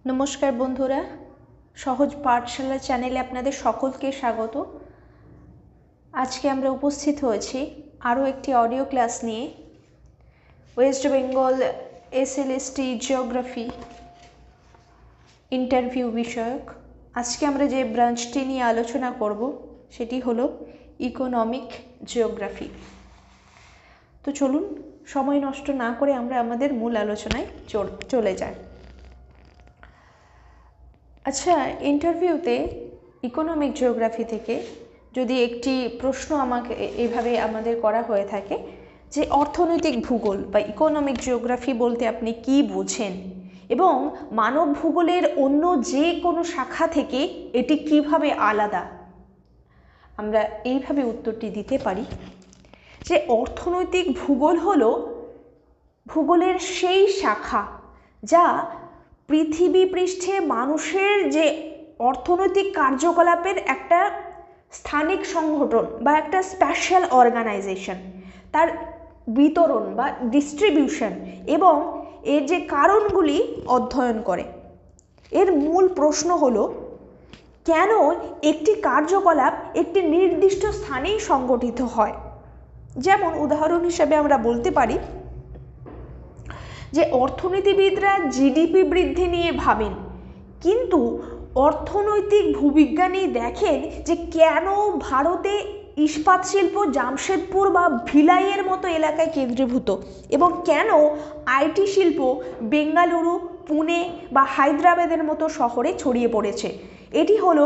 নমস্কার বন্ধুরা, সহজ পাঠশালা চ্যানেলে আপনাদের সকলকে স্বাগত। আজকে আমরা উপস্থিত হয়েছি আরও একটি অডিও ক্লাস নিয়ে। West Bengal SLST geography interview বিষয়ক। আজকে আমরা যে ব্রাঞ্চটি নিয়ে আলোচনা করব সেটি হলো ইকোনমিক জিওগ্রাফি। তো চলুন সময় নষ্ট না করে আমরা আমাদের মূল আলোচনায় চলে যাই। আচ্ছা, ইন্টারভিউতে ইকোনমিক জিওগ্রাফি থেকে যদি একটি প্রশ্ন এইভাবে আমাদের করা হয়ে থাকে যে অর্থনৈতিক ভূগোল বা ইকোনমিক জিওগ্রাফি বলতে আপনি কি বোঝেন এবং মানব ভূগোলের অন্য যে কোনো শাখা থেকে এটি কিভাবে আলাদা, আমরা এইভাবে উত্তরটি দিতে পারি যে অর্থনৈতিক ভূগোল হলো ভূগোলের সেই শাখা যা পৃথিবী পৃষ্ঠে মানুষের যে অর্থনৈতিক কার্যকলাপের একটা স্থানিক সংগঠন বা একটা স্পেশাল অর্গানাইজেশন, তার বিতরণ বা ডিস্ট্রিবিউশন এবং এর যে কারণগুলি অধ্যয়ন করে। এর মূল প্রশ্ন হলো কেন একটি কার্যকলাপ একটি নির্দিষ্ট স্থানেই সংগঠিত হয়। যেমন উদাহরণ হিসেবে আমরা বলতে পারি যে অর্থনীতিবিদরা জিডিপি বৃদ্ধি নিয়ে ভাবেন, কিন্তু অর্থনৈতিক ভূবিজ্ঞানী দেখেন যে কেন ভারতে ইস্পাত শিল্প জামশেদপুর বা ভিলাইয়ের মতো এলাকায় কেন্দ্রীভূত এবং কেন আইটি শিল্প বেঙ্গালুরু, পুনে বা হায়দ্রাবাদের মতো শহরে ছড়িয়ে পড়েছে। এটি হলো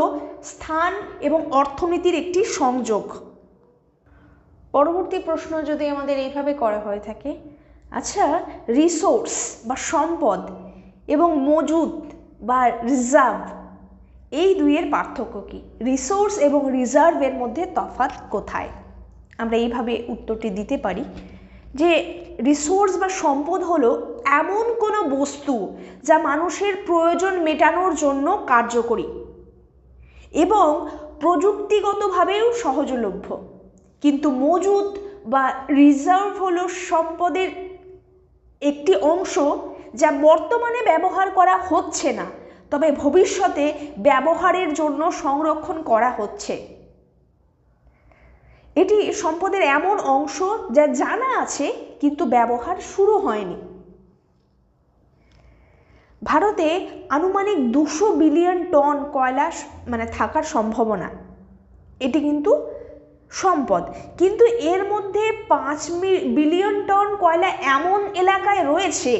স্থান এবং অর্থনীতির একটি সংযোগ। পরবর্তী প্রশ্ন যদি আমাদের এইভাবে করা হয়ে থাকে, আচ্ছা, রিসোর্স বা সম্পদ এবং মজুদ বা রিজার্ভ, এই দুইয়ের পার্থক্য কী? রিসোর্স এবং রিজার্ভের মধ্যে তফাৎ কোথায়? আমরা এইভাবে উত্তরটি দিতে পারি যে রিসোর্স বা সম্পদ হলো এমন কোনো বস্তু যা মানুষের প্রয়োজন মেটানোর জন্য কার্যকরী এবং প্রযুক্তিগতভাবেও সহজলভ্য, কিন্তু মজুদ বা রিজার্ভ হলো সম্পদের একটি অংশ যা বর্তমানে ব্যবহার করা হচ্ছে না, তবে ভবিষ্যতে ব্যবহারের জন্য সংরক্ষণ করা হচ্ছে। এটি সম্পদের এমন অংশ যা জানা আছে কিন্তু ব্যবহার শুরু হয়নি। ভারতে আনুমানিক 200 বিলিয়ন টন কয়লা থাকার সম্ভাবনা, এটি কিন্তু সম্পদ, কিন্তু এর মধ্যে 5 বিলিয়ন টন কয়লা এমন এলাকায় রয়েছে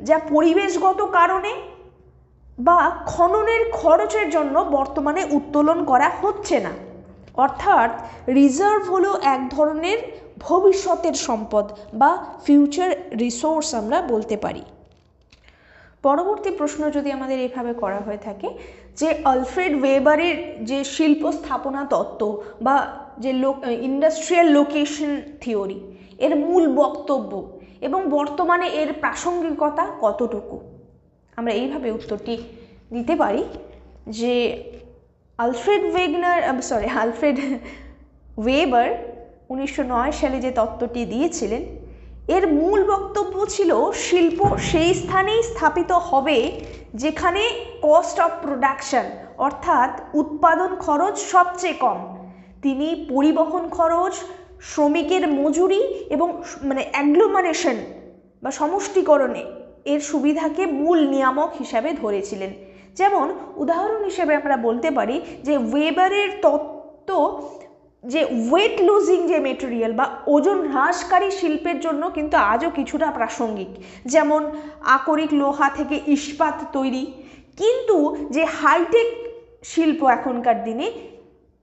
যা পরিবেশগত কারণে বা খননের খরচের জন্য বর্তমানে উত্তোলন করা হচ্ছে না। অর্থাৎ রিজার্ভ হলো এক ধরনের ভবিষ্যতের সম্পদ বা ফিউচার রিসোর্স আমরা বলতে পারি। পরবর্তী প্রশ্ন যদি আমাদের এইভাবে করা হয়ে থাকে যে আলফ্রেড ওয়েবারের যে শিল্প স্থাপনা তত্ত্ব বা যে ইন্ডাস্ট্রিয়াল লোকেশন থিওরি, এর মূল বক্তব্য এবং বর্তমানে এর প্রাসঙ্গিকতা কতটুকু, আমরা এইভাবে উত্তরটি দিতে পারি যে আলফ্রেড ওয়েবার 1909 সালে যে তত্ত্বটি দিয়েছিলেন, এর মূল বক্তব্য ছিল শিল্প সেই স্থানেই স্থাপিত হবে যেখানে কস্ট অফ প্রোডাকশন অর্থাৎ উৎপাদন খরচ সবচেয়ে কম। তিনি পরিবহন খরচ, শ্রমিকের মজুরি এবং অ্যাগ্লোমারেশন বা সমষ্টিকরণে এর সুবিধাকে মূল নিয়ামক হিসাবে ধরেছিলেন। যেমন উদাহরণ হিসেবে আমরা বলতে পারি যে ওয়েবারের তত্ত্ব যে ওয়েট লুজিং যে মেটেরিয়াল বা ওজন হ্রাসকারী শিল্পের জন্য কিন্তু আজও কিছুটা প্রাসঙ্গিক, যেমন আকরিক লোহা থেকে ইস্পাত তৈরি। কিন্তু যে হাইটেক শিল্প এখনকার দিনে,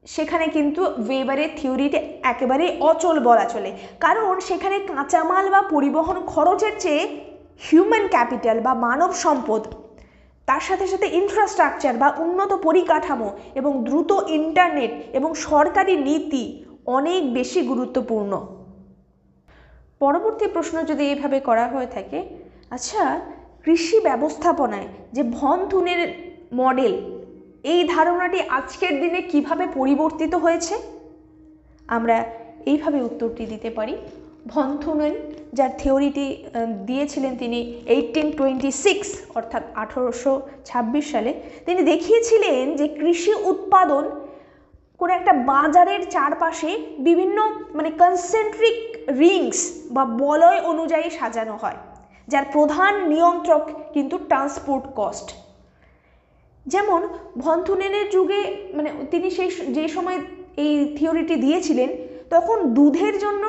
সেখানে কিন্তু ওয়েবারের থিওরিটা একেবারে অচল বলা চলে, কারণ সেখানে কাঁচামাল বা পরিবহন খরচের চেয়ে হিউম্যান ক্যাপিটাল বা মানব সম্পদ, তার সাথে সাথে ইনফ্রাস্ট্রাকচার বা উন্নত পরিকাঠামো এবং দ্রুত ইন্টারনেট এবং সরকারি নীতি অনেক বেশি গুরুত্বপূর্ণ। পরবর্তী প্রশ্ন যদি এইভাবে করা হয়ে থাকে, আচ্ছা, কৃষি ব্যবস্থাপনায় যে ভন থুনের মডেল, এই ধারণাটি আজকের দিনে কিভাবে পরিবর্তিত হয়েছে, আমরা এইভাবে উত্তরটি দিতে পারি ভন্থুনেন, যার থিওরিটি দিয়েছিলেন তিনি 1826 অর্থাৎ 1826 সালে। তিনি দেখিয়েছিলেন যে কৃষি উৎপাদন কোনো একটা বাজারের চারপাশে বিভিন্ন মানে কনসেন্ট্রিক রিংস বা বলয় অনুযায়ী সাজানো হয়, যার প্রধান নিয়ন্ত্রক কিন্তু ট্রান্সপোর্ট কস্ট। যেমন ভন্থুনেনের যুগে মানে তিনি যে সময় এই থিওরিটি দিয়েছিলেন তখন দুধের জন্য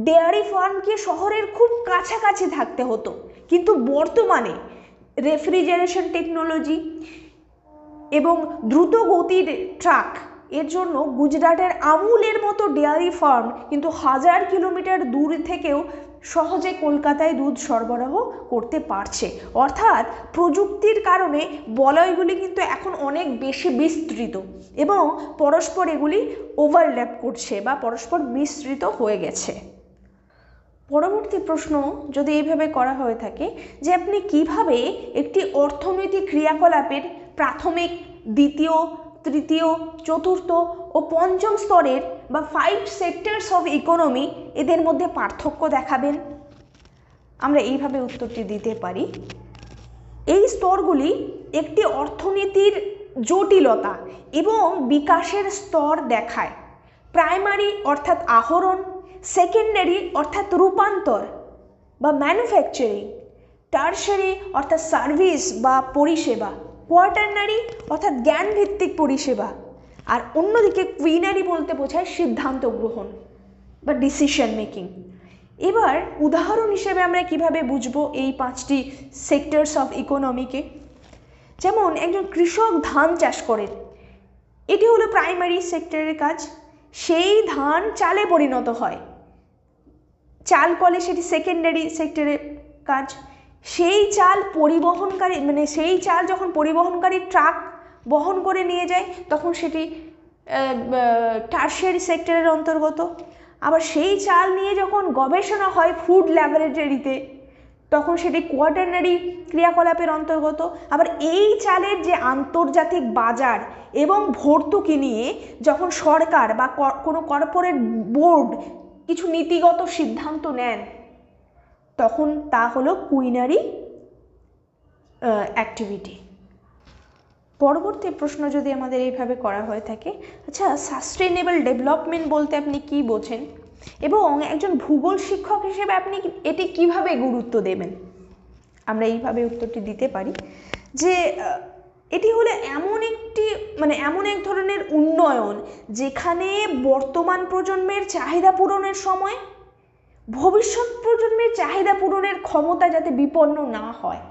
ডেয়ারি ফার্মকে শহরের খুব কাছাকাছি থাকতে হতো, কিন্তু বর্তমানে রেফ্রিজারেশন টেকনোলজি এবং দ্রুত গতির ট্রাক এর জন্য গুজরাটের আমুলের মতো ডেয়ারি ফার্ম কিন্তু 1000 কিলোমিটার দূর থেকেও সহজে কলকাতায় দুধ সরবরাহ করতে পারছে। অর্থাৎ প্রযুক্তির কারণে বলয়গুলি কিন্তু এখন অনেক বেশি বিস্তৃত এবং পরস্পর এগুলি ওভারল্যাপ করছে বা পরস্পর মিশ্রিত হয়ে গেছে। পরবর্তী প্রশ্ন যদি এইভাবে করা হয়ে থাকে যে আপনি কিভাবে একটি অর্থনৈতিক ক্রিয়াকলাপের প্রাথমিক, দ্বিতীয়, তৃতীয়, চতুর্থ ও পঞ্চম স্তরের বা 5 সেক্টরস অফ ইকোনমি এদের মধ্যে পার্থক্য দেখাবেন? আমরা এইভাবে উত্তরটি দিতে পারি। এই স্তরগুলি একটি অর্থনীতির জটিলতা এবং বিকাশের স্তর দেখায়। প্রাইমারি অর্থাৎ আহরণ, সেকেন্ডারি অর্থাৎ রূপান্তর বা ম্যানুফ্যাকচারিং, টারশারি অর্থাৎ সার্ভিস বা পরিষেবা, কোয়াটারনারি অর্থাৎ জ্ঞানভিত্তিক পরিষেবা, আর অন্যদিকে কুইনারি বলতে বোঝায় সিদ্ধান্ত গ্রহণ বা ডিসিশন মেকিং। এবার উদাহরণ হিসেবে আমরা কিভাবে বুঝবো এই 5টি সেক্টরস অফ ইকোনমিকে? যেমন একজন কৃষক ধান চাষ করেন, এটি হলো প্রাইমারি সেক্টরের কাজ। সেই ধান চালে পরিণত হয়, চাল কলে সেটি সেকেন্ডারি সেক্টরের কাজ। সেই চাল পরিবহনকারী মানে সেই চাল যখন পরিবহনকারী ট্রাক বহন করে নিয়ে যায় তখন সেটি টারশিয়ারি সেক্টরের অন্তর্গত। আবার সেই চাল নিয়ে যখন গবেষণা হয় ফুড ল্যাবরেটরিতে তখন সেটি কোয়াটারনারি ক্রিয়াকলাপের অন্তর্গত। আবার এই চালের যে আন্তর্জাতিক বাজার এবং ভর্তুকি নিয়ে যখন সরকার বা কোনো কর্পোরেট বোর্ড কিছু নীতিগত সিদ্ধান্ত নেন তখন তা হলো কুইনারি অ্যাক্টিভিটি। পরবর্তী প্রশ্ন যদি আমাদের এইভাবে করা হয়ে থাকে, আচ্ছা সাস্টেনেবল ডেভেলপমেন্ট বলতে আপনি কি বোঝেন এবং একজন ভূগোল শিক্ষক হিসেবে আপনি এটি কিভাবে গুরুত্ব দেবেন? আমরা এইভাবে উত্তরটি দিতে পারি যে এটি হলো এমন এক ধরনের উন্নয়ন যেখানে বর্তমান প্রজন্মের চাহিদা পূরণের সময় ভবিষ্যৎ প্রজন্মের চাহিদা পূরণের ক্ষমতা যাতে বিপন্ন না হয়।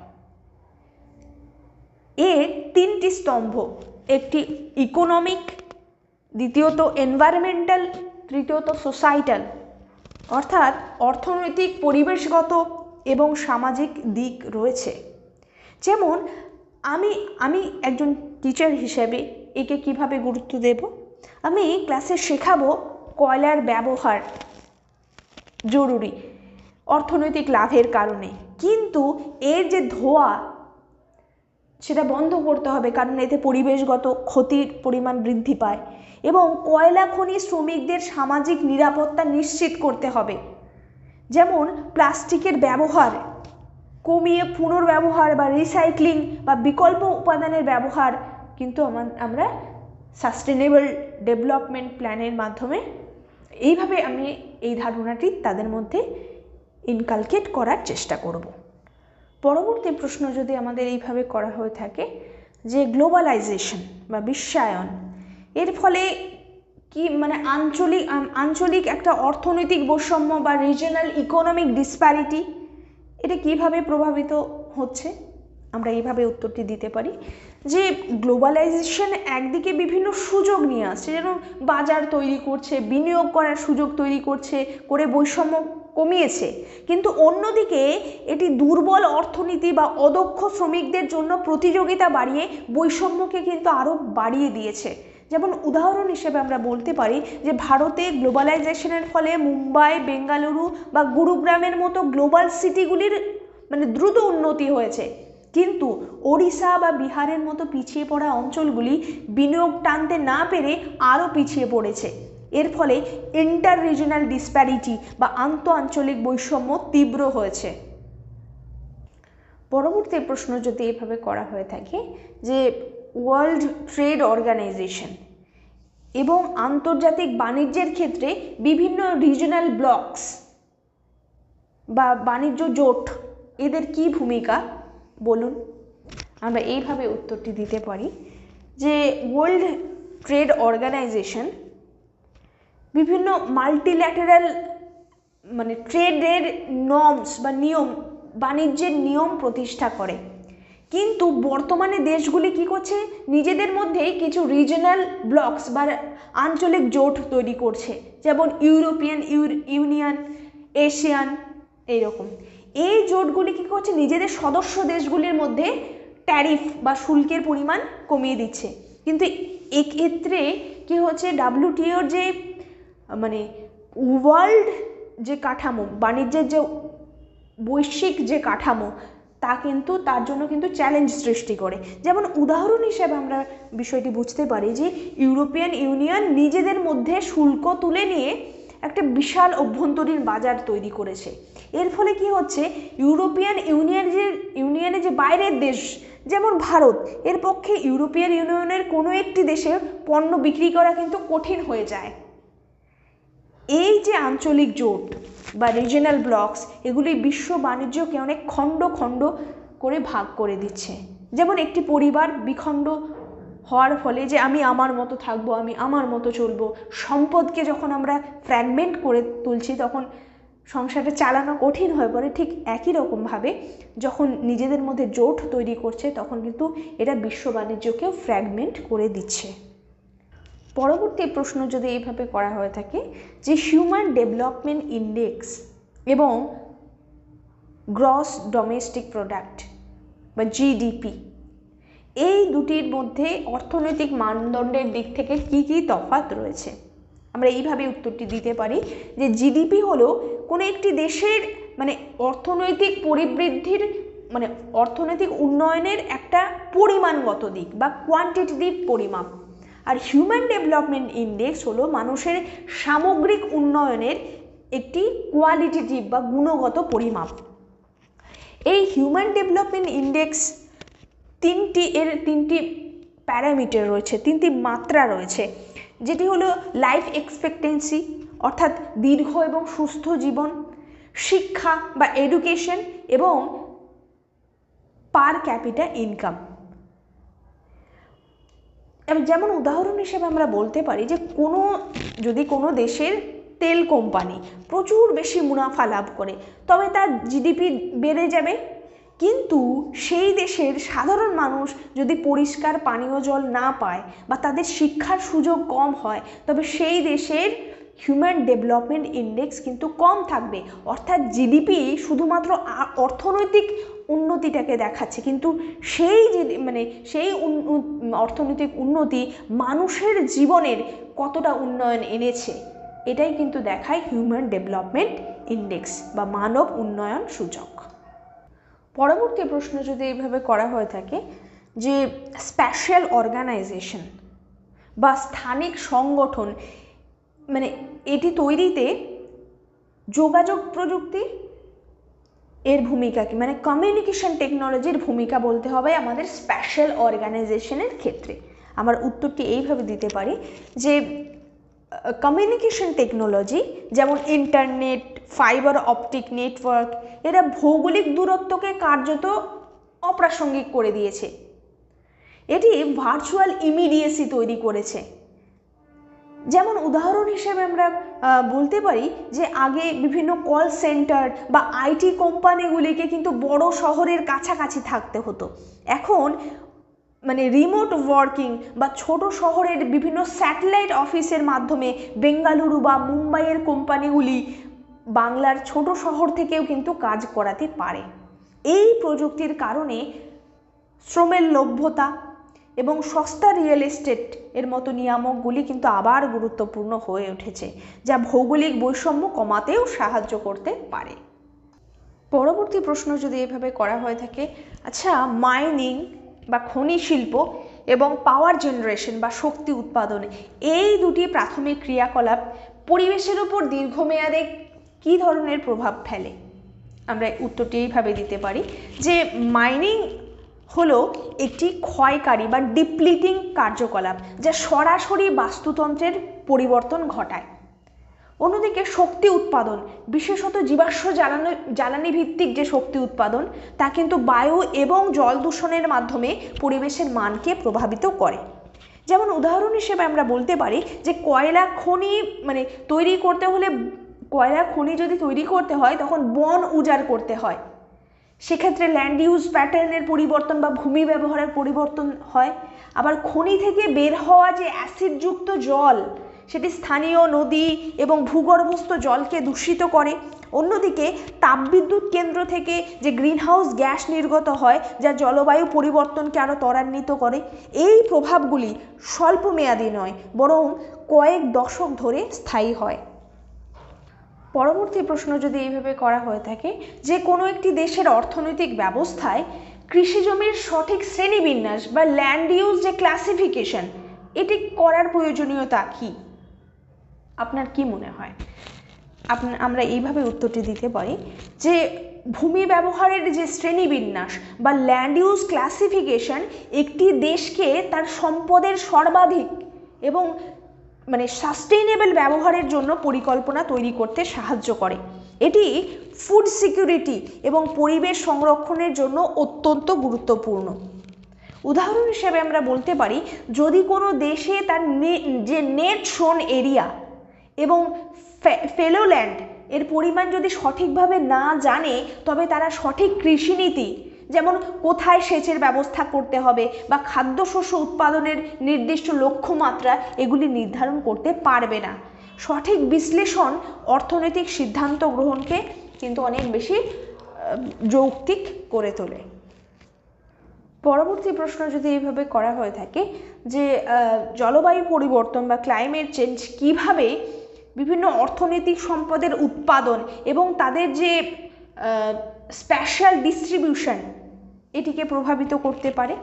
এর 3টি স্তম্ভ, একটি ইকোনমিক, দ্বিতীয়ত এনভায়রনমেন্টাল, তৃতীয়ত সোসাইটাল, অর্থাৎ অর্থনৈতিক, পরিবেশগত এবং সামাজিক দিক রয়েছে। যেমন আমি একজন টিচার হিসেবে একে কিভাবে গুরুত্ব দেব? আমি ক্লাসে শেখাবো কয়লার ব্যবহার জরুরি অর্থনৈতিক লাভের কারণে, কিন্তু এর যে ধোঁয়া সেটা বন্ধ করতে হবে কারণ এতে পরিবেশগত ক্ষতির পরিমাণ বৃদ্ধি পায় এবং কয়লা খনি শ্রমিকদের সামাজিক নিরাপত্তা নিশ্চিত করতে হবে। যেমন প্লাস্টিকের ব্যবহার কমিয়ে পুনর্ব্যবহার বা রিসাইক্লিং বা বিকল্প উপাদানের ব্যবহার কিন্তু আমরা সাস্টেনেবল ডেভেলপমেন্ট প্ল্যানের মাধ্যমে এইভাবে আমি এই ধারণাটি তাদের মধ্যে ইনকালকেট করার চেষ্টা করব। পরবর্তী প্রশ্ন যদি আমাদের এইভাবে করা হয়ে থাকে যে গ্লোবালাইজেশন বা বিশ্বায়ন এর ফলে কি মানে আঞ্চলিক একটা অর্থনৈতিক বৈষম্য বা রিজিওনাল ইকোনমিক ডিসপ্যারিটি এটা কিভাবে প্রভাবিত হচ্ছে? আমরা এইভাবে উত্তরটি দিতে পারি যে গ্লোবালাইজেশন একদিকে বিভিন্ন সুযোগ নিয়ে আসছে, যেন বাজার তৈরি করছে, বিনিয়োগ করার সুযোগ তৈরি করে বৈষম্য কমিয়েছে, কিন্তু অন্যদিকে এটি দুর্বল অর্থনীতি বা অদক্ষ শ্রমিকদের জন্য প্রতিযোগিতা বাড়িয়ে বৈষম্যকে কিন্তু আরও বাড়িয়ে দিয়েছে। যেমন উদাহরণ হিসেবে আমরা বলতে পারি যে ভারতে গ্লোবালাইজেশনের ফলে মুম্বাই, বেঙ্গালুরু বা গুরুগ্রামের মতো গ্লোবাল সিটিগুলির মানে দ্রুত উন্নতি হয়েছে, কিন্তু ওড়িশা বা বিহারের মতো পিছিয়ে পড়া অঞ্চলগুলি বিনিয়োগ টানতে না পেরে আরও পিছিয়ে পড়েছে। এর ফলে ইন্টার রিজনাল ডিসপ্যারিটি বা আন্তঃআঞ্চলিক বৈষম্য তীব্র হয়েছে। পরবর্তী প্রশ্ন যদি এভাবে করা হয়ে থাকে যে ওয়ার্ল্ড ট্রেড অর্গানাইজেশন এবং আন্তর্জাতিক বাণিজ্যের ক্ষেত্রে বিভিন্ন রিজনাল ব্লকস বা বাণিজ্য জোট এদের কি ভূমিকা বলুন। আমরা এইভাবে উত্তরটি দিতে পারি যে ওয়ার্ল্ড ট্রেড অর্গানাইজেশন বিভিন্ন মাল্টিল্যাটারাল মানে ট্রেডের নর্মস বা নিয়ম, বাণিজ্যের নিয়ম প্রতিষ্ঠা করে, কিন্তু বর্তমানে দেশগুলি কি করছে, নিজেদের মধ্যেই কিছু রিজনাল ব্লকস বা আঞ্চলিক জোট তৈরি করছে, যেমন ইউরোপিয়ান ইউনিয়ন, এশিয়ান, এইরকম। এই জোটগুলি কি করছে, নিজেদের সদস্য দেশগুলির মধ্যে ট্যারিফ বা শুল্কের পরিমাণ কমিয়ে দিচ্ছে। কিন্তু এক্ষেত্রে কি হচ্ছে, ডাব্লিউটিওর যে মানে ওয়ার্ল্ড যে কাঠামো, বাণিজ্যের যে বৈশ্বিক যে কাঠামো, তা কিন্তু তার জন্য কিন্তু চ্যালেঞ্জ সৃষ্টি করে। যেমন উদাহরণ হিসেবে আমরা বিষয়টি বুঝতে পারি যে ইউরোপিয়ান ইউনিয়ন নিজেদের মধ্যে শুল্ক তুলে নিয়ে একটা বিশাল অভ্যন্তরীণ বাজার তৈরি করেছে। এর ফলে কি হচ্ছে, ইউরোপিয়ান ইউনিয়নের যে বাইরের দেশ যেমন ভারত, এর পক্ষে ইউরোপিয়ান ইউনিয়নের কোনো একটি দেশে পণ্য বিক্রি করা কিন্তু কঠিন হয়ে যায়। এই যে আঞ্চলিক জোট বা রিজনাল ব্লকস, এগুলি বিশ্ব বাণিজ্যকে অনেক খণ্ড খণ্ড করে ভাগ করে দিচ্ছে। যেমন একটি পরিবার বিখণ্ড হওয়ার ফলে যে আমি আমার মতো থাকবো, আমি আমার মতো চলবো, সম্পদকে যখন আমরা ফ্র্যাগমেন্ট করে তুলছি তখন সংসারটা চালানো কঠিন হয়ে পড়ে। ঠিক একই রকমভাবে যখন নিজেদের মধ্যে জোট তৈরি করছে তখন কিন্তু এটা বিশ্ব বাণিজ্যকেও ফ্র্যাগমেন্ট করে দিচ্ছে। পরবর্তী প্রশ্ন যদি এইভাবে করা হয়ে থাকে যে হিউম্যান ডেভেলপমেন্ট ইন্ডেক্স এবং গ্রস ডোমেস্টিক প্রোডাক্ট বা জিডিপি, এই দুটির মধ্যে অর্থনৈতিক মানদণ্ডের দিক থেকে কি কি তফাৎ রয়েছে। আমরা এইভাবে উত্তরটি দিতে পারি যে জিডিপি হলো কোনো একটি দেশের মানে অর্থনৈতিক পরিবৃদ্ধির মানে অর্থনৈতিক উন্নয়নের একটা পরিমাণগত দিক বা কোয়ান্টিটেটিভ পরিমাপ, আর হিউম্যান ডেভেলপমেন্ট ইন্ডেক্স হলো মানুষের সামগ্রিক উন্নয়নের একটি কোয়ালিটেটিভ বা গুণগত পরিমাপ। এই হিউম্যান ডেভেলপমেন্ট ইন্ডেক্স তিনটি প্যারামিটার রয়েছে, তিনটি মাত্রা রয়েছে, যেটি হলো লাইফ এক্সপেক্টেন্সি অর্থাৎ দীর্ঘ এবং সুস্থ জীবন, শিক্ষা বা এডুকেশন এবং পার ক্যাপিটা ইনকাম। যেমন উদাহরণ হিসেবে আমরা বলতে পারি যে যদি কোনো দেশের তেল কোম্পানি প্রচুর বেশি মুনাফা লাভ করে তবে তার জিডিপি বেড়ে যাবে, কিন্তু সেই দেশের সাধারণ মানুষ যদি পরিষ্কার পানীয় জল না পায় বা তাদের শিক্ষার সুযোগ কম হয় তবে সেই দেশের হিউম্যান ডেভেলপমেন্ট ইন্ডেক্স কিন্তু কম থাকবে। অর্থাৎ জিডিপি শুধুমাত্র অর্থনৈতিক উন্নতিটাকে দেখাচ্ছে, কিন্তু সেই অর্থনৈতিক উন্নতি মানুষের জীবনের কতটা উন্নয়ন এনেছে এটাই কিন্তু দেখায় হিউম্যান ডেভেলপমেন্ট ইন্ডেক্স বা মানব উন্নয়ন সূচক। পরবর্তী প্রশ্ন যদি এইভাবে করা হয়ে থাকে যে স্পেশাল অর্গানাইজেশন বা স্থানিক সংগঠন মানে এটি তৈরিতে যোগাযোগ প্রযুক্তি এর ভূমিকা কি, মানে কমিউনিকেশন টেকনোলজির ভূমিকা বলতে হবে আমাদের স্পেশাল অর্গানাইজেশনের ক্ষেত্রে। আমার উত্তরটি এইভাবে দিতে পারি যে কমিউনিকেশন টেকনোলজি যেমন ইন্টারনেট, ফাইবার অপটিক নেটওয়ার্ক, এরা ভৌগোলিক দূরত্বকে কার্যত অপ্রাসঙ্গিক করে দিয়েছে। এটি ভার্চুয়াল ইমিডিয়েসি তৈরি করেছে। যেমন উদাহরণ হিসেবে আমরা বলতে পারি যে আগে বিভিন্ন কল সেন্টার বা আইটি কোম্পানিগুলিকে কিন্তু বড় শহরের কাছাকাছি থাকতে হতো, এখন মানে রিমোট ওয়ার্কিং বা ছোট শহরের বিভিন্ন স্যাটেলাইট অফিসের মাধ্যমে বেঙ্গালুরু বা মুম্বাইয়ের কোম্পানিগুলি বাংলার ছোট শহর থেকেও কিন্তু কাজ করাতে পারে। এই প্রযুক্তির কারণে শ্রমের লভ্যতা এবং সস্তা রিয়েল এস্টেট এর মতো নিয়ামকগুলি কিন্তু আবার গুরুত্বপূর্ণ হয়ে উঠেছে, যা ভৌগোলিক বৈষম্য কমাতেও সাহায্য করতে পারে। পরবর্তী প্রশ্ন যদি এভাবে করা হয়ে থাকে, আচ্ছা মাইনিং বা খনি শিল্প এবং পাওয়ার জেনারেশন বা শক্তি উৎপাদন, এই দুটি প্রাথমিক ক্রিয়াকলাপ পরিবেশের উপর দীর্ঘমেয়াদে কী ধরনের প্রভাব ফেলে? আমরা উত্তরটি এইভাবে দিতে পারি যে মাইনিং হলো একটি ক্ষয়কারী বা ডিপ্লিটিং কার্যকলাপ যা সরাসরি বাস্তুতন্ত্রের পরিবর্তন ঘটায়। অন্যদিকে শক্তি উৎপাদন, বিশেষত জীবাশ্ম জ্বালানি ভিত্তিক যে শক্তি উৎপাদন, তা কিন্তু বায়ু এবং জল দূষণের মাধ্যমে পরিবেশের মানকে প্রভাবিত করে। যেমন উদাহরণ হিসেবে আমরা বলতে পারি যে কয়লা খনি তৈরি করতে হলে, কয়লা খনি যদি তৈরি করতে হয় তখন বন উজাড় করতে হয়, সেক্ষেত্রে ল্যান্ড ইউজ প্যাটার্নের পরিবর্তন বা ভূমি ব্যবহারের পরিবর্তন হয়। আবার খনি থেকে বের হওয়া যে অ্যাসিডযুক্ত জল, সেটি স্থানীয় নদী এবং ভূগর্ভস্থ জলকে দূষিত করে। অন্যদিকে তাপবিদ্যুৎ কেন্দ্র থেকে যে গ্রিনহাউস গ্যাস নির্গত হয়, যা জলবায়ু পরিবর্তনকে আরও ত্বরান্বিত করে। এই প্রভাবগুলি স্বল্পমেয়াদী নয়, বরং কয়েক দশক ধরে স্থায়ী হয়। পরবর্তী প্রশ্ন যদি এইভাবে করা হয়ে থাকে যে কোনো একটি দেশের অর্থনৈতিক ব্যবস্থায় কৃষি জমির সঠিক শ্রেণীবিন্যাস বা ল্যান্ড ইউজ যে ক্লাসিফিকেশন, এটি করার প্রয়োজনীয়তা কি? আপনার কি মনে হয়? আমরা এইভাবে উত্তরটি দিতে পারি যে ভূমি ব্যবহারের যে শ্রেণীবিন্যাস বা ল্যান্ড ইউজ ক্লাসিফিকেশন একটি দেশকে তার সম্পদের সর্বাধিক এবং সাস্টেইনেবল ব্যবহারের জন্য পরিকল্পনা তৈরি করতে সাহায্য করে। এটি ফুড সিকিউরিটি এবং পরিবেশ সংরক্ষণের জন্য অত্যন্ত গুরুত্বপূর্ণ। উদাহরণ হিসেবে আমরা বলতে পারি, যদি কোনো দেশে তার যে নেট শোন এরিয়া এবং ফেলোল্যান্ড এর পরিমাণ যদি সঠিকভাবে না জানে, তবে তারা সঠিক কৃষিনীতি, যেমন কোথায় সেচের ব্যবস্থা করতে হবে বা খাদ্যশস্য উৎপাদনের নির্দিষ্ট লক্ষ্যমাত্রা, এগুলি নির্ধারণ করতে পারবে না। সঠিক বিশ্লেষণ অর্থনৈতিক সিদ্ধান্ত গ্রহণকে কিন্তু অনেক বেশি যৌক্তিক করে তোলে। পরবর্তী প্রশ্ন যদি এইভাবে করা হয়ে থাকে যে জলবায়ু পরিবর্তন বা ক্লাইমেট চেঞ্জ কিভাবে বিভিন্ন অর্থনৈতিক সম্পদের উৎপাদন এবং তাদের যে স্প্যাশাল ডিস্ট্রিবিউশন, এটিকে প্রভাবিত করতে পারে?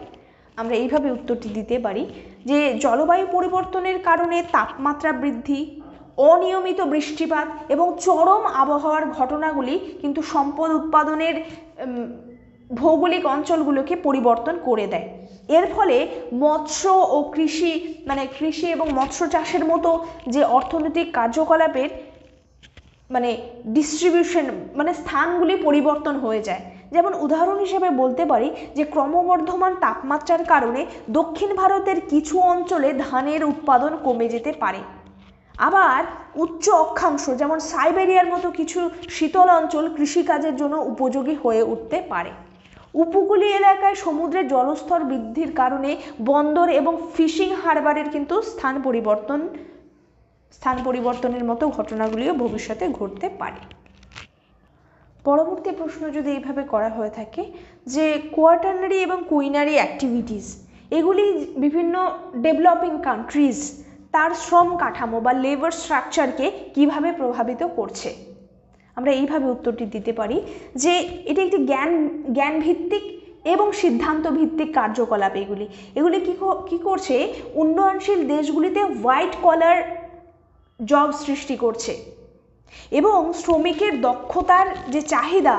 আমরা এইভাবে উত্তরটি দিতে পারি যে জলবায়ু পরিবর্তনের কারণে তাপমাত্রা বৃদ্ধি, অনিয়মিত বৃষ্টিপাত এবং চরম আবহাওয়ার ঘটনাগুলি কিন্তু সম্পদ উৎপাদনের ভৌগোলিক অঞ্চলগুলোকে পরিবর্তন করে দেয়। এর ফলে মৎস্য ও কৃষি এবং মৎস্য চাষের মতো যে অর্থনৈতিক কার্যকলাপের ডিস্ট্রিবিউশন স্থানগুলি পরিবর্তন হয়ে যায়। যেমন উদাহরণ হিসেবে বলতে পারি যে ক্রমবর্ধমান তাপমাত্রার কারণে দক্ষিণ ভারতের কিছু অঞ্চলে ধানের উৎপাদন কমে যেতে পারে। আবার উচ্চ অক্ষাংশ যেমন সাইবেরিয়ার মতো কিছু শীতল অঞ্চল কৃষিকাজের জন্য উপযোগী হয়ে উঠতে পারে। উপকূলীয় এলাকায় সমুদ্রের জলস্তর বৃদ্ধির কারণে বন্দর এবং ফিশিং হারবারের কিন্তু স্থান পরিবর্তনের মতো ঘটনাগুলিও ভবিষ্যতে ঘটতে পারে। পরবর্তী প্রশ্ন যদি এইভাবে করা হয়ে থাকে যে কোয়াটারনারি এবং কুইনারি অ্যাক্টিভিটিস, এগুলি বিভিন্ন ডেভেলপিং কান্ট্রিজ তার শ্রম কাঠামো বা লেবার স্ট্রাকচারকে কিভাবে প্রভাবিত করছে? আমরা এইভাবে উত্তরটি দিতে পারি যে এটি একটি জ্ঞান ভিত্তিক এবং সিদ্ধান্ত ভিত্তিক কার্যকলাপ। এগুলি কি করছে? উন্নয়নশীল দেশগুলিতে হোয়াইট কলার জব সৃষ্টি করছে এবং শ্রমিকের দক্ষতার যে চাহিদা,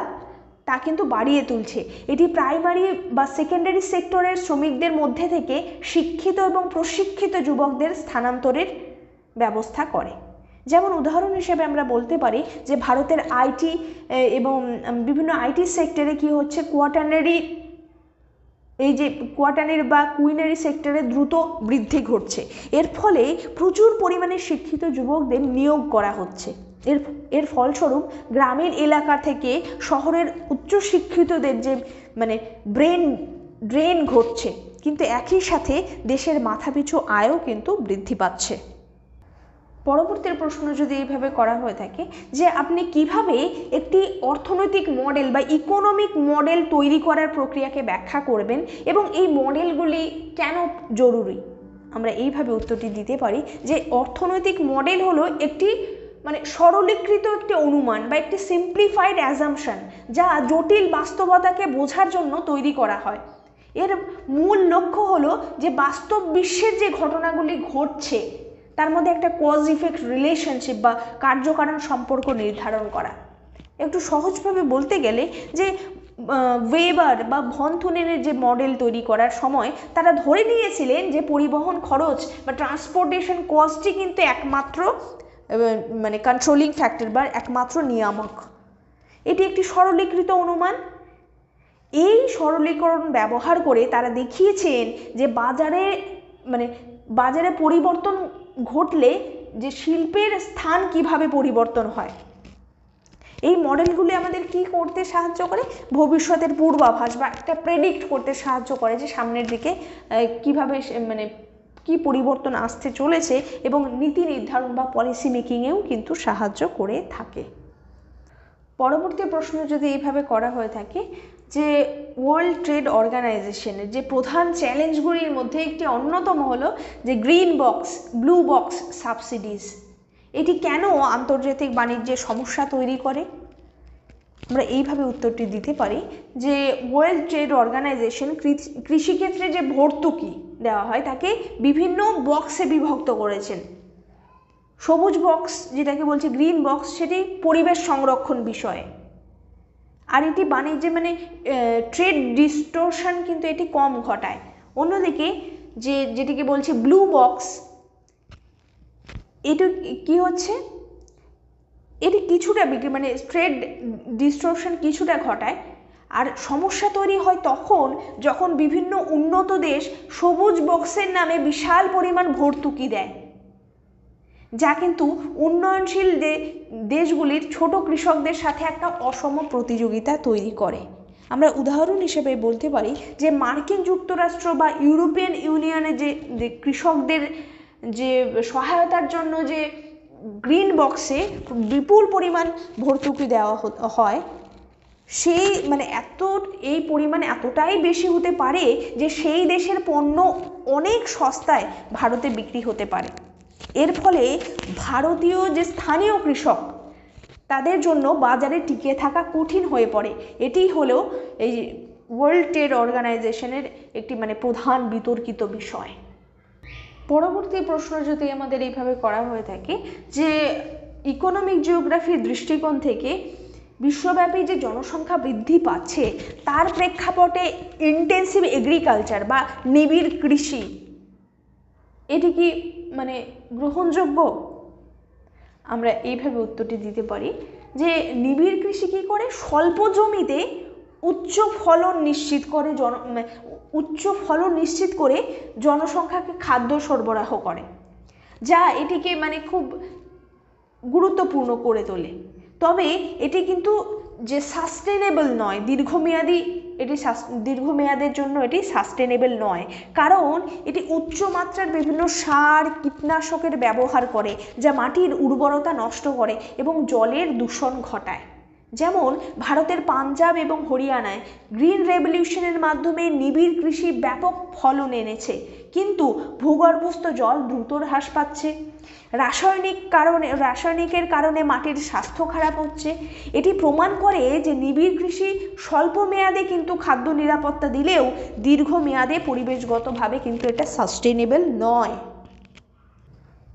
তা কিন্তু বাড়িয়ে তুলছে। এটি প্রাইমারি বা সেকেন্ডারি সেক্টরের শ্রমিকদের মধ্যে থেকে শিক্ষিত এবং প্রশিক্ষিত যুবকদের স্থানান্তরের ব্যবস্থা করে। যেমন উদাহরণ হিসেবে আমরা বলতে পারি যে ভারতের আইটি এবং বিভিন্ন আইটি সেক্টরে কি হচ্ছে, কোয়াটারনারি বা কুইনারি সেক্টরে দ্রুত বৃদ্ধি ঘটছে। এর ফলে প্রচুর পরিমাণে শিক্ষিত যুবকদের নিয়োগ করা হচ্ছে। এর ফলস্বরূপ গ্রামীণ এলাকা থেকে শহরের উচ্চশিক্ষিতদের যে ব্রেন ড্রেন ঘটছে, কিন্তু একই সাথে দেশের মাথাপিছু আয়ও কিন্তু বৃদ্ধি পাচ্ছে। পরবর্তী প্রশ্ন যদি এইভাবে করা হয়ে থাকে যে আপনি কিভাবে একটি অর্থনৈতিক মডেল বা ইকোনমিক মডেল তৈরি করার প্রক্রিয়াকে ব্যাখ্যা করবেন এবং এই মডেলগুলি কেন জরুরি? আমরা এইভাবে উত্তরটি দিতে পারি যে অর্থনৈতিক মডেল হলো একটি সরলীকৃত একটি অনুমান বা একটি সিম্পলিফাইড অ্যাজাম্পশন, যা জটিল বাস্তবতাকে বোঝার জন্য তৈরি করা হয়। এর মূল লক্ষ্য হলো যে বাস্তব বিশ্বের যে ঘটনাগুলি ঘটছে তার মধ্যে একটা কজ ইফেক্ট রিলেশনশিপ বা কার্যকারণ সম্পর্ক নির্ধারণ করা। একটু সহজভাবে বলতে গেলে যে ওয়েবার বা ভন থুনেনের যে মডেল তৈরি করার সময় তারা ধরে নিয়েছিলেন যে পরিবহন খরচ বা ট্রান্সপোর্টেশন কস্টই কিন্তু একমাত্র মানে কন্ট্রোলিং ফ্যাক্টর বা একমাত্র নিয়ামক। এটি একটি সরলীকৃত অনুমান। এই সরলীকরণ ব্যবহার করে তারা দেখিয়েছেন যে বাজারে পরিবর্তন ঘটলে যে শিল্পের স্থান কিভাবে পরিবর্তন হয়। এই মডেলগুলি আমাদের কি করতে সাহায্য করে, ভবিষ্যতের পূর্বাভাস বা একটা প্রেডিক্ট করতে সাহায্য করে যে সামনের দিকে কিভাবে কি পরিবর্তন আসতে চলেছে, এবং নীতি নির্ধারণ বা পলিসি মেকিংয়েও কিন্তু সাহায্য করে থাকে। পরবর্তী প্রশ্ন যদি এইভাবে করা হয়ে থাকে যে ওয়ার্ল্ড ট্রেড অর্গানাইজেশনের যে প্রধান চ্যালেঞ্জগুলির মধ্যে একটি অন্যতম হলো যে green box blue box subsidies. এটি কেন আন্তর্জাতিক বাণিজ্যের সমস্যা তৈরি করে? আমরা এইভাবে উত্তরটি দিতে পারি যে ওয়ার্ল্ড ট্রেড অর্গানাইজেশন কৃষিক্ষেত্রে যে ভর্তুকি দেওয়া হয় তাকে বিভিন্ন বক্সে বিভক্ত করেছেন। সবুজ বক্স যেটাকে বলছে গ্রিন বক্স, সেটি পরিবেশ সংরক্ষণ বিষয়ে, আর এটি বাণিজ্যে ট্রেড ডিস্টোরশন কিন্তু এটি কম ঘটায়। অন্যদিকে যেটিকে বলছে ব্লু বক্স, এটি কি হচ্ছে, এটি কিছুটা ট্রেড ডিস্টোরশন কিছুটা ঘটায়, আর সমস্যা তৈরি হয় তখন যখন বিভিন্ন উন্নত দেশ সবুজ বক্সের নামে বিশাল পরিমাণ ভর্তুকি দেয়, যা কিন্তু উন্নয়নশীল দেশগুলির ছোট কৃষকদের সাথে একটা অসম প্রতিযোগিতা তৈরি করে। আমরা উদাহরণ হিসেবে বলতে পারি যে মার্কিন যুক্তরাষ্ট্র বা ইউরোপিয়ান ইউনিয়নে যে কৃষকদের যে সহায়তার জন্য যে গ্রিন বক্সে বিপুল পরিমাণ ভর্তুকি দেওয়া হয়, সেই এই পরিমাণ এতটাই বেশি হতে পারে যে সেই দেশের পণ্য অনেক সস্তায় ভারতে বিক্রি হতে পারে। এর ফলে ভারতীয় যে স্থানীয় কৃষক তাদের জন্য বাজারে টিকে থাকা কঠিন হয়ে পড়ে। এটি হলো এই ওয়ার্ল্ড ট্রেড অর্গানাইজেশনের একটি প্রধান বিতর্কিত বিষয়। পরবর্তী প্রশ্ন যদি আমাদের এইভাবে করা হয়ে থাকে যে ইকোনমিক জিওগ্রাফির দৃষ্টিকোণ থেকে বিশ্বব্যাপী যে জনসংখ্যা বৃদ্ধি পাচ্ছে তার প্রেক্ষাপটে ইন্টেন্সিভ এগ্রিকালচার বা নিবিড় কৃষি এটি কি গ্রহণযোগ্য? আমরা এইভাবে উত্তরটি দিতে পারি যে নিবিড় কৃষি কি করে, স্বল্প জমিতে উচ্চ ফলন নিশ্চিত করে জনসংখ্যাকে খাদ্য সরবরাহ করে, যা এটিকে খুব গুরুত্বপূর্ণ করে তোলে। তবে এটি কিন্তু যে সাস্টেনেবল নয়, দীর্ঘমেয়াদের জন্য এটি সাস্টেনেবল নয়, কারণ এটি উচ্চমাত্রার বিভিন্ন সার কীটনাশকের ব্যবহার করে, যা মাটির উর্বরতা নষ্ট করে এবং জলের দূষণ ঘটায়। যেমন ভারতের পাঞ্জাব এবং হরিয়ানায় গ্রিন রেভলিউশনের মাধ্যমে নিবিড় কৃষি ব্যাপক ফলন এনেছে, কিন্তু ভূগর্ভস্থ জল দ্রুত হ্রাস পাচ্ছে। রাসায়নিকের কারণে মাটির স্বাস্থ্য খারাপ হচ্ছে। এটি প্রমাণ করে যে নিবিড় কৃষি স্বল্প মেয়াদে কিন্তু খাদ্য নিরাপত্তা দিলেও দীর্ঘমেয়াদে পরিবেশগতভাবে কিন্তু এটা সাস্টেনেবল নয়।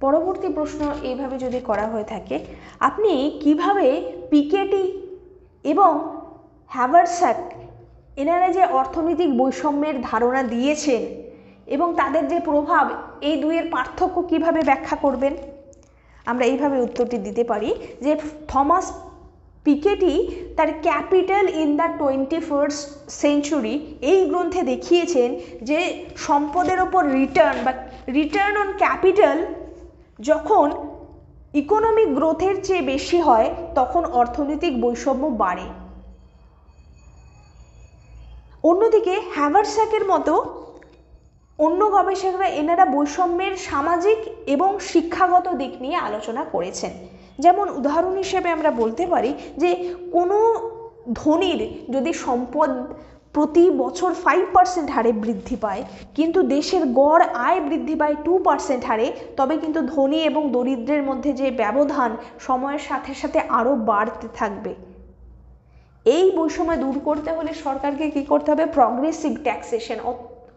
পরবর্তী প্রশ্ন এইভাবে যদি করা হয়ে থাকে, আপনি কিভাবে পিকেটি এবং হ্যাভারস্যাক এনারা যে অর্থনৈতিক বৈষম্যের ধারণা দিয়েছেন এবং তাদের যে প্রভাব, এই দুইয়ের পার্থক্য কিভাবে ব্যাখ্যা করবেন? আমরা এইভাবে উত্তরটি দিতে পারি যে থমাস পিকেটি তার capital in the 21st century এই গ্রন্থে দেখিয়েছেন যে সম্পদের ওপর রিটার্ন অন ক্যাপিটাল যখন ইকোনমিক গ্রোথের চেয়ে বেশি হয় তখন অর্থনৈতিক বৈষম্য বাড়ে। অন্যদিকে হ্যাভারস্যাকের মতো অন্য গবেষকরা এনারা বৈষম্যের সামাজিক এবং শিক্ষাগত দিক নিয়ে আলোচনা করেছেন। যেমন উদাহরণ হিসেবে আমরা বলতে পারি যে কোনো ধনীর যদি সম্পদ প্রতি বছর 5% হারে বৃদ্ধি পায় কিন্তু দেশের গড় আয় বৃদ্ধি পায় 2% হারে, তবে কিন্তু ধনী এবং দরিদ্রের মধ্যে যে ব্যবধান সময়ের সাথে সাথে আরও বাড়তে থাকবে। এই বৈষম্য দূর করতে হলে সরকারকে কি করতে হবে? প্রগ্রেসিভ ট্যাক্সেশন,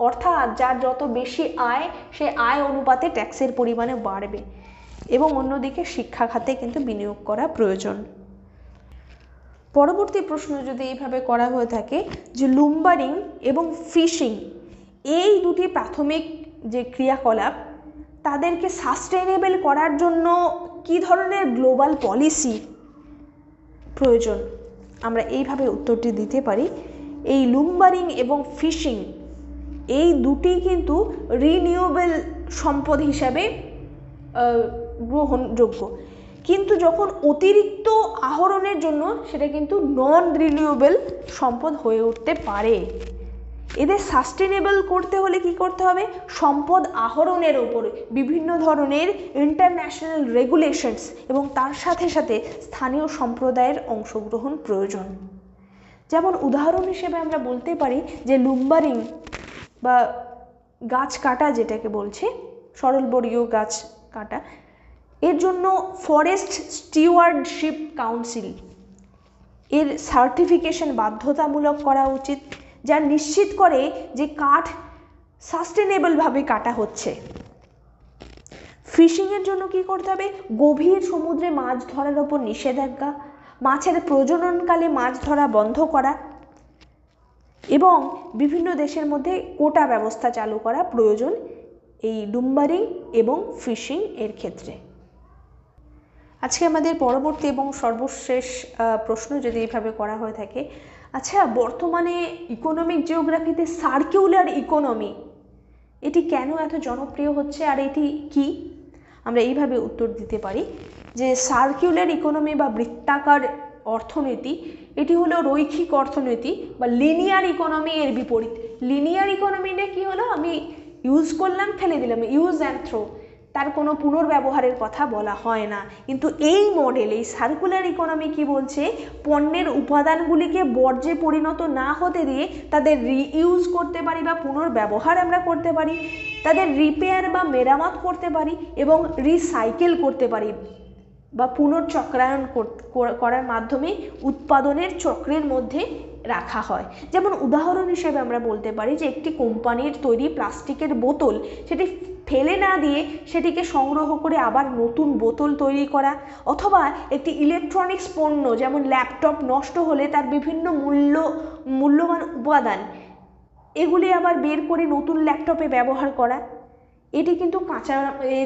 অর্থাৎ যার যত বেশি আয় সে আয় অনুপাতে ট্যাক্সের পরিমাণে বাড়বে। এবং অন্যদিকে শিক্ষা খাতে কিন্তু বিনিয়োগ করা প্রয়োজন। পরবর্তী প্রশ্ন যদি এইভাবে করা হয়ে থাকে যে লুম্বারিং এবং ফিশিং এই দুটি প্রাথমিক যে ক্রিয়াকলাপ তাদেরকে সাস্টেইনেবল করার জন্য কি ধরনের গ্লোবাল পলিসি প্রয়োজন? আমরা এইভাবে উত্তরটি দিতে পারি, এই লুম্বারিং এবং ফিশিং এই দুটি কিন্তু রিনিউয়েবল সম্পদ হিসাবে গ্রহণযোগ্য, কিন্তু যখন অতিরিক্ত আহরণের জন্য সেটা কিন্তু নন রিনিউয়েবল সম্পদ হয়ে উঠতে পারে। এদের সাস্টেনেবল করতে হলে কি করতে হবে? সম্পদ আহরণের ওপরে বিভিন্ন ধরনের ইন্টারন্যাশনাল রেগুলেশনস এবং তার সাথে সাথে স্থানীয় সম্প্রদায়ের অংশগ্রহণ প্রয়োজন। যেমন উদাহরণ হিসেবে আমরা বলতে পারি যে লুম্বারিং বা গাছ কাটা যেটাকে বলছে, সরলবর্গীয় গাছ কাটা, এর জন্য ফরেস্ট স্টিওয়ার্ডশিপ কাউন্সিল এর সার্টিফিকেশন বাধ্যতামূলক করা উচিত, যা নিশ্চিত করে যে কাঠ সাস্টেনেবলভাবে কাটা হচ্ছে। ফিশিংয়ের জন্য কি করতে হবে? গভীর সমুদ্রে মাছ ধরার ওপর নিষেধাজ্ঞা, মাছের প্রজননকালে মাছ ধরা বন্ধ করা এবং বিভিন্ন দেশের মধ্যে কোটা ব্যবস্থা চালু করা প্রয়োজন এই লুম্বারিং এবং ফিশিং এর ক্ষেত্রে। আজকে আমাদের পরবর্তী এবং সর্বশেষ প্রশ্ন যদি এইভাবে করা হয়ে থাকে, আচ্ছা বর্তমানে ইকোনমিক জিওগ্রাফিতে সার্কুলার ইকোনমি এটি কেন এত জনপ্রিয় হচ্ছে আর এটি কি? আমরা এইভাবে উত্তর দিতে পারি যে সার্কুলার ইকোনমি বা বৃত্তাকার অর্থনীতি এটি হলো রৈখিক অর্থনীতি বা লিনিয়ার ইকোনমি এর বিপরীত। লিনিয়ার ইকোনমিতে কি হলো, আমি ইউজ করলাম ফেলে দিলাম, ইউজ অ্যান্ড থ্রো, তার কোনো পুনর্ব্যবহারের কথা বলা হয় না। কিন্তু এই মডেল, এই সার্কুলার ইকোনমি কি বলছে? পণ্যের উপাদানগুলিকে বর্জ্যে পরিণত না হতে দিয়ে তাদের রিইউজ করতে পারি বা পুনর্ব্যবহার আমরা করতে পারি, তাদের রিপেয়ার বা মেরামত করতে পারি এবং রিসাইকেল করতে পারি বা পুনর্চক্রায়ন করার মাধ্যমে উৎপাদনের চক্রের মধ্যে রাখা হয়। যেমন উদাহরণ হিসেবে আমরা বলতে পারি যে একটি কোম্পানির তৈরি প্লাস্টিকের বোতল সেটি ফেলে না দিয়ে সেটিকে সংগ্রহ করে আবার নতুন বোতল তৈরি করা, অথবা একটি ইলেকট্রনিক্স পণ্য যেমন ল্যাপটপ নষ্ট হলে তার বিভিন্ন মূল্যবান উপাদান এগুলি আবার বের করে নতুন ল্যাপটপে ব্যবহার করা। এটি কিন্তু কাঁচা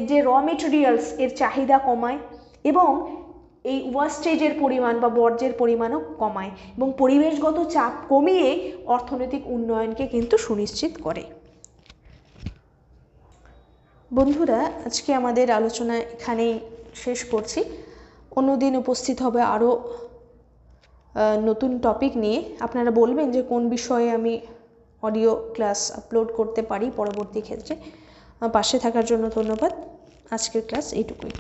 যে র মেটেরিয়ালস এর চাহিদা কমায় এবং এই ওয়েস্টেজের পরিমাণ বা বর্জ্যের পরিমাণও কমায় এবং পরিবেশগত চাপ কমিয়ে অর্থনৈতিক উন্নয়নকে কিন্তু সুনিশ্চিত করে। বন্ধুরা, আজকে আমাদের আলোচনা এখানেই শেষ করছি। অন্যদিন উপস্থিত হবে আরও নতুন টপিক নিয়ে। আপনারা বলবেন যে কোন বিষয়ে আমি অডিও ক্লাস আপলোড করতে পারি পরবর্তী ক্ষেত্রে। পাশে থাকার জন্য ধন্যবাদ। আজকের ক্লাস এইটুকুই।